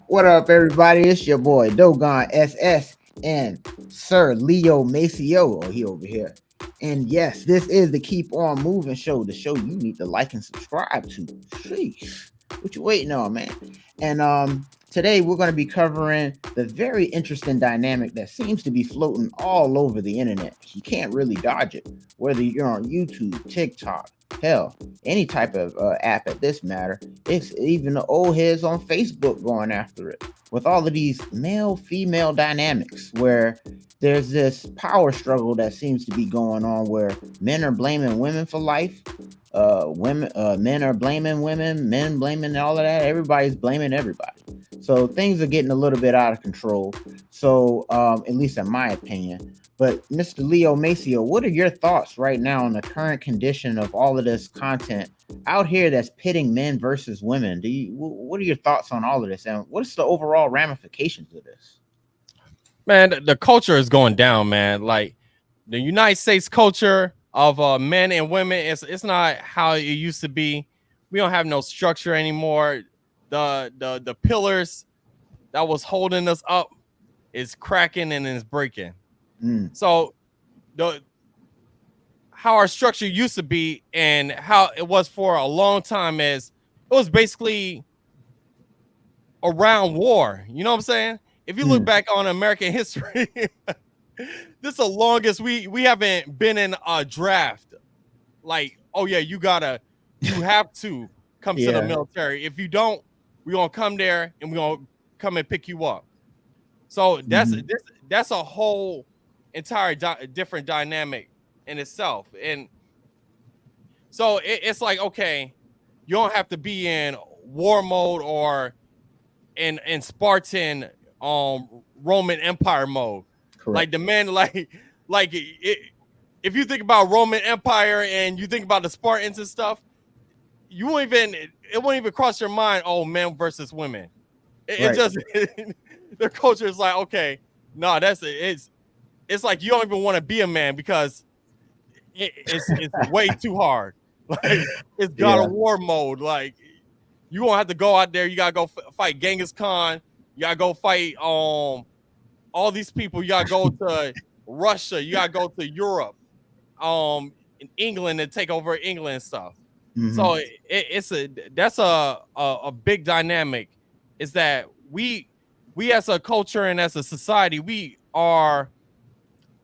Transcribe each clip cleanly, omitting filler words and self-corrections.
What up, everybody? It's your boy Dogon SS and Sir Leo Maceo. Oh, he over here. And yes, this is the Keep On Moving show, the show you need to like and subscribe to. Sheesh. What you waiting on, man? And today we're going to be covering the very interesting dynamic that seems to be floating all over the internet. You can't really dodge it, whether you're on YouTube, TikTok, hell, any type of app at this matter. It's even the old heads on Facebook going after it with all of these male female dynamics where there's this power struggle that seems to be going on where men are blaming women for life, men are blaming women, men blaming all of that, everybody's blaming everybody. So things are getting a little bit out of control, so at least in my opinion. But Mr. Leo Maceo, what are your thoughts right now on the current condition of all of this content out here that's pitting men versus women? What are your thoughts on all of this, and what's the overall ramifications of this? Man, the culture is going down, man. Like the United States culture of men and women, it's not how it used to be. We don't have no structure anymore. The pillars that was holding us up is cracking and is breaking. So the how our structure used to be and how it was for a long time is it was basically around war. You know what I'm saying? If you look back on American history, this is the longest we haven't been in a draft. Like, oh yeah, you have to come to the military. If you don't, we're gonna come there and we're gonna come and pick you up. So that's a whole entire different dynamic in itself. And so it's like, okay, you don't have to be in war mode or in Spartan Roman Empire mode. Correct. Like the men, if you think about Roman Empire and you think about the Spartans and stuff, it won't even cross your mind, oh, men versus women. It just their culture is like, okay, no, it's like you don't even want to be a man because it's way too hard. Like it's God of War mode. Like you won't have to go out there. You gotta go fight Genghis Khan. You gotta go fight all these people. You gotta go to Russia. You gotta go to Europe, in England and take over England and stuff. So that's a big dynamic. Is that we as a culture and as a society, we are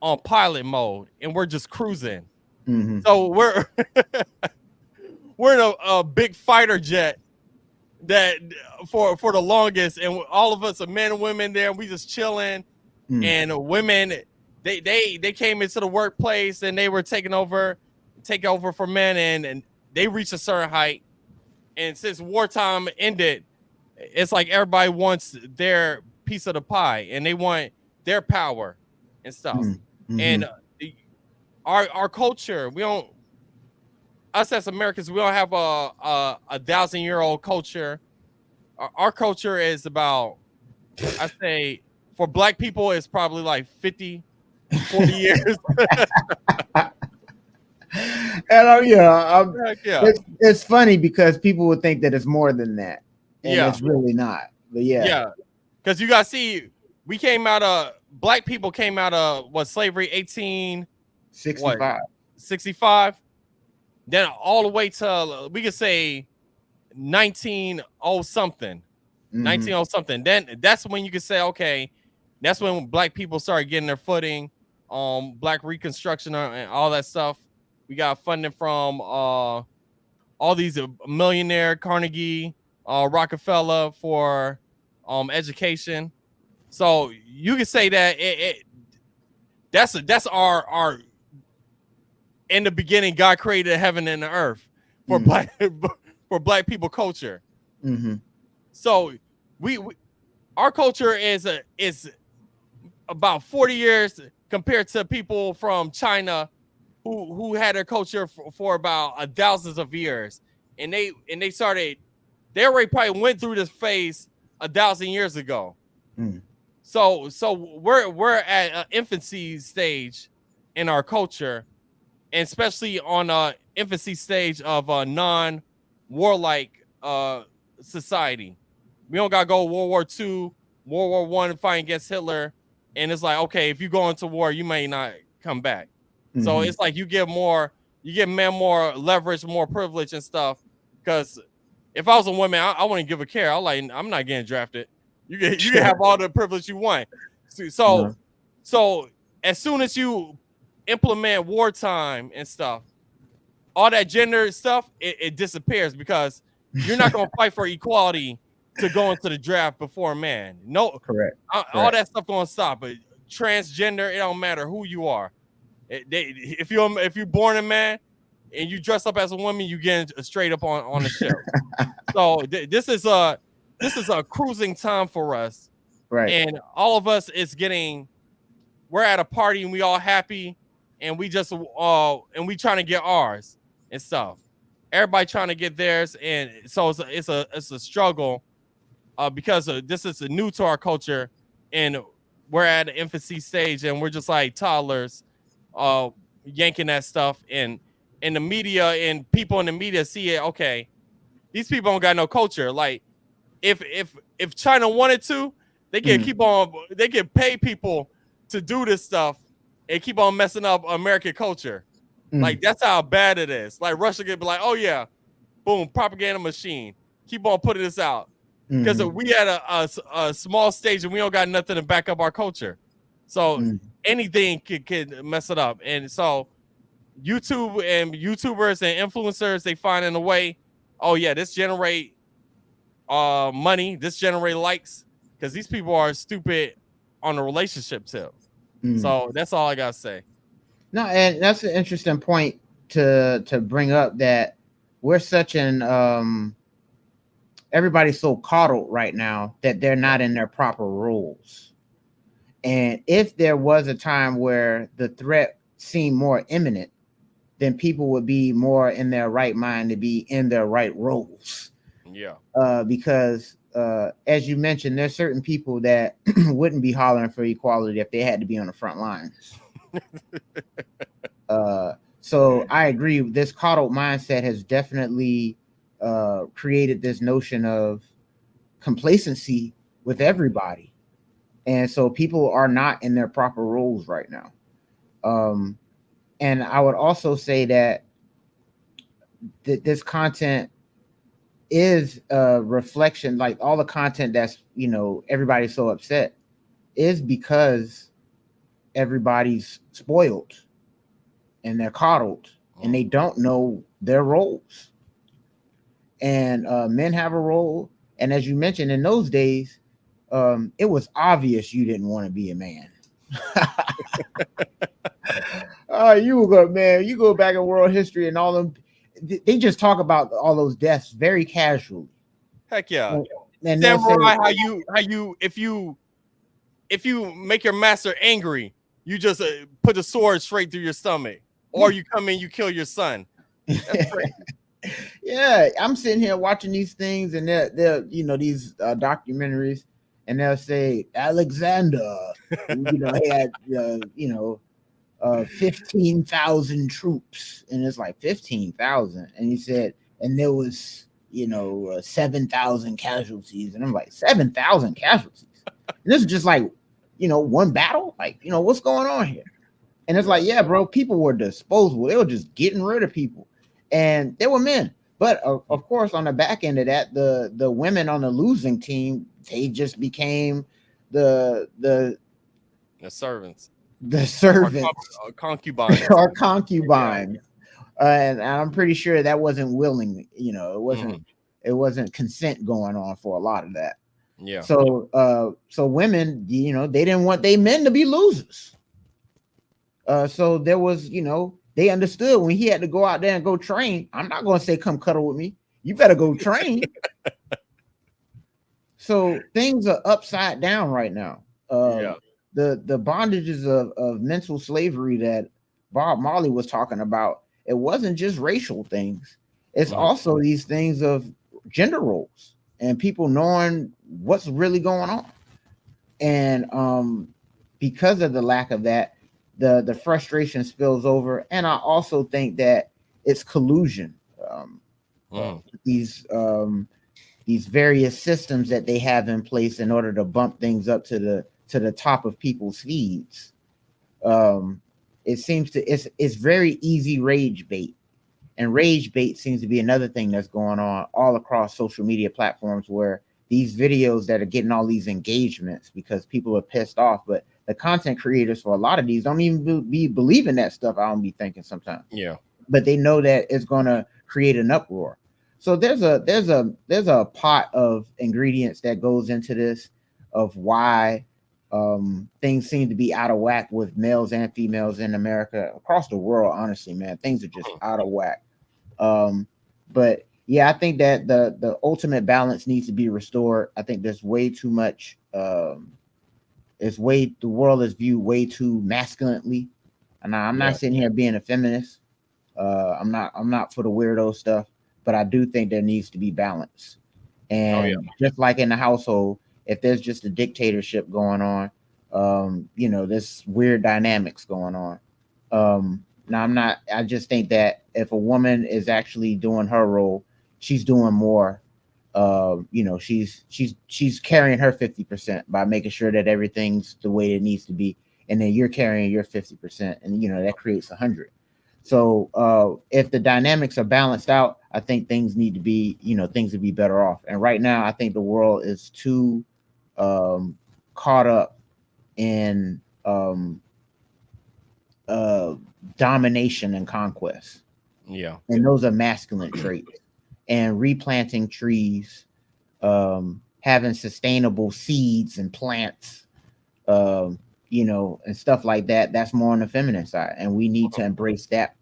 on pilot mode and we're just cruising. So we're in a big fighter jet that for the longest, and all of us are men and women there, and we just chilling. And women, they came into the workplace and they were take over for men, and they reached a certain height. And since wartime ended, it's like everybody wants their piece of the pie and they want their power and stuff. And our culture, us as Americans, we don't have a 1,000-year-old culture. Our culture is about, I say, for Black people, it's probably like 50, 40 years. And it's funny because people would think that it's more than that, and it's really not. But because you gotta see, Black people came out of slavery 1865, then all the way to we could say 1900 something. Then that's when you could say, okay, that's when Black people started getting their footing. Black Reconstruction and all that stuff. We got funding from all these millionaire Carnegie, Rockefeller for education. So you can say that that's our in the beginning, God created heaven and the earth for Black people culture. So our culture is about 40 years compared to people from China who had their culture for about thousands of years, and they already probably went through this phase 1,000 years ago. So we're at an infancy stage in our culture, and especially on an infancy stage of a non-warlike society. We don't gotta go World War II, World War One fighting against Hitler, and it's like, okay, if you go into war, you may not come back. So it's like you give men more leverage, more privilege and stuff. Because if I was a woman, I wouldn't give a care. I'm not getting drafted. You can have all the privilege you want. So as soon as you implement wartime and stuff, all that gender stuff, it disappears because you're not going to fight for equality to go into the draft before a man. No, correct. All that stuff going to stop. But transgender, it don't matter who you are. If you're born a man and you dress up as a woman, you get straight up on the ship. So this is a cruising time for us, right? And all of us we're at a party and we all happy, and we just and we trying to get ours and stuff. Everybody trying to get theirs, and so it's a struggle because this is new to our culture, and we're at an infancy stage, and we're just like toddlers, yanking that stuff, and the media and people in the media see it. Okay, these people don't got no culture. Like if China wanted to, they can they can pay people to do this stuff and keep on messing up American culture. Like that's how bad it is. Like Russia could be like, oh yeah, boom, propaganda machine. Keep on putting this out. Because we at a small stage and we don't got nothing to back up our culture. So anything could mess it up. And so YouTube and YouTubers and influencers, they find in a way, oh yeah, this generate money, this generate likes, because these people are stupid on the relationship tip. So that's all I gotta say. No, and that's an interesting point to bring up, that we're such an everybody's so coddled right now that they're not in their proper roles. And if there was a time where the threat seemed more imminent, then people would be more in their right mind to be in their right roles. Yeah. Because as you mentioned, there's certain people that wouldn't be hollering for equality if they had to be on the front lines. So I agree. This coddled mindset has definitely created this notion of complacency with everybody. And so people are not in their proper roles right now. And I would also say that this content is a reflection, like all the content that's, everybody's so upset, is because everybody's spoiled and they're coddled and they don't know their roles. And men have a role. And as you mentioned, in those days, it was obvious you didn't want to be a man. You go back in world history and all them, they just talk about all those deaths very casually. Heck yeah. And Samurai, how you if you make your master angry, you just put the sword straight through your stomach, or you come in, you kill your son. That's crazy. Yeah, I'm sitting here watching these things, and they're these documentaries, and they'll say Alexander, he had 15,000 troops, and it's like 15,000, and he said, and there was 7,000 casualties, and I'm like, 7,000 casualties, and this is just like one battle, like what's going on here? And it's like, yeah, bro, people were disposable. They were just getting rid of people, and they were men. But of course, on the back end of that, the women on the losing team, they just became the servants. The servants, or concubines, or concubines, and I'm pretty sure that wasn't willing. It wasn't consent going on for a lot of that. Yeah. So women, they didn't want their men to be losers. So there was, they understood when he had to go out there and go train. I'm not going to say come cuddle with me. You better go train. So things are upside down right now. The bondages of mental slavery that Bob Marley was talking about, it wasn't just racial things. It's also these things of gender roles and people knowing what's really going on. And because of the lack of that, the frustration spills over. And I also think that it's collusion. These these various systems that they have in place in order to bump things up to the top of people's feeds. It seems to it's very easy rage bait, and rage bait seems to be another thing that's going on all across social media platforms, where these videos that are getting all these engagements because people are pissed off, but the content creators for a lot of these don't even be believing that stuff. I don't be thinking sometimes. Yeah. But they know that it's going to create an uproar. So there's a pot of ingredients that goes into this, of why things seem to be out of whack with males and females in America, across the world. Honestly, man, things are just out of whack. But yeah, I think that the ultimate balance needs to be restored. I think there's way too much. The world is viewed way too masculinely, and I'm not sitting here being a feminist. I'm not for the weirdo stuff, but I do think there needs to be balance. And just like in the household, if there's just a dictatorship going on, there's weird dynamics going on. Now I just think that if a woman is actually doing her role, she's doing more. She's carrying her 50% by making sure that everything's the way it needs to be, and then you're carrying your 50%, and that creates 100. So if the dynamics are balanced out, I think things need to be, things would be better off. And right now, I think the world is too caught up in domination and conquest. Yeah. And those are masculine traits. And replanting trees, having sustainable seeds and plants, and stuff like that. That's more on the feminine side, and we need to embrace that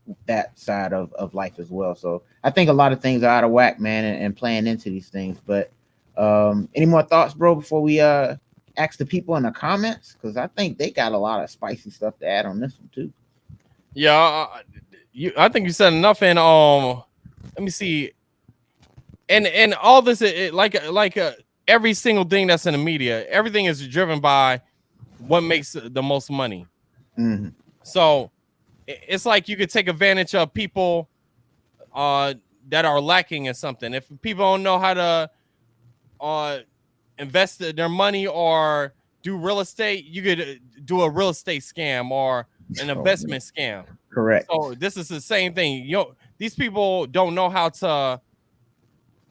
side of life as well. So I think a lot of things are out of whack, man, and playing into these things. But any more thoughts, bro, before we ask the people in the comments? Because I think they got a lot of spicy stuff to add on this one too. Yeah, I think you said enough. And let me see. And all this, every single thing that's in the media, everything is driven by what makes the most money. Mm-hmm. So it's like you could take advantage of people that are lacking in something. If people don't know how to invest their money or do real estate, you could do a real estate scam or an investment scam. Correct. So this is the same thing. These people don't know how to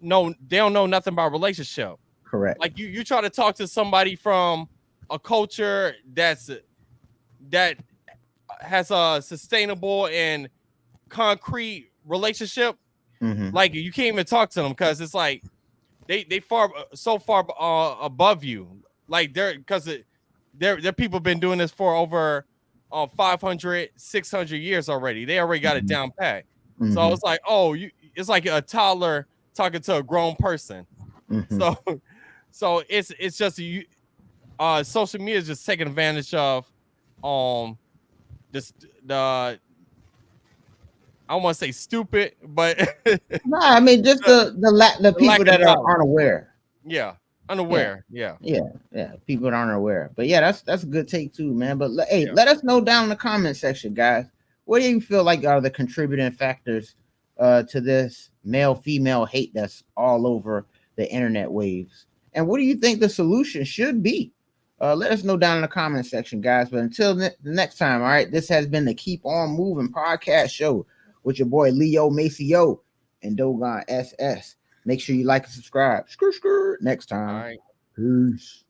they don't know nothing about relationship. Correct. Like you try to talk to somebody from a culture that has a sustainable and concrete relationship. Mm-hmm. Like you can't even talk to them because it's like they so far above you. Like because their people been doing this for over 500, 600 years already. They already got it down pat. Mm-hmm. So it's like, it's like a toddler talking to a grown person. Mm-hmm. So it's just social media is just taking advantage of I don't want to say stupid, but no, I mean just the people that aren't aware. Yeah, unaware. Yeah. People that aren't aware. But yeah, that's a good take too, man. But hey, let us know down in the comment section, guys. What do you feel like are the contributing factors to this male-female hate that's all over the internet waves? And what do you think the solution should be? Let us know down in the comment section, guys. But until the next time, all right, this has been the Keep On Moving podcast show with your boy Leo Maceo and Dogon SS. Make sure you like and subscribe. Next time. All right. Peace.